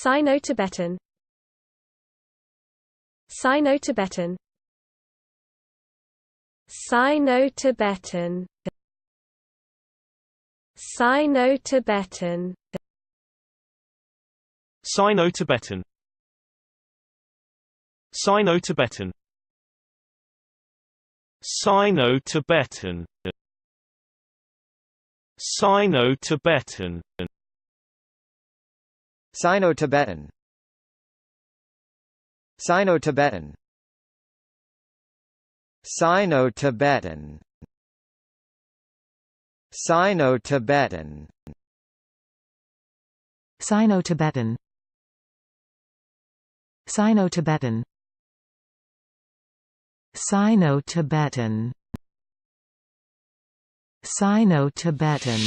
Sino-Tibetan. Sino-Tibetan. Sino-Tibetan. Sino-Tibetan. Sino-Tibetan. Sino-Tibetan. Sino-Tibetan. Sino-Tibetan. Sino-Tibetan. Sino-Tibetan. Sino-Tibetan. Sino-Tibetan. Sino-Tibetan. Sino-Tibetan. Sino-Tibetan. Sino-Tibetan.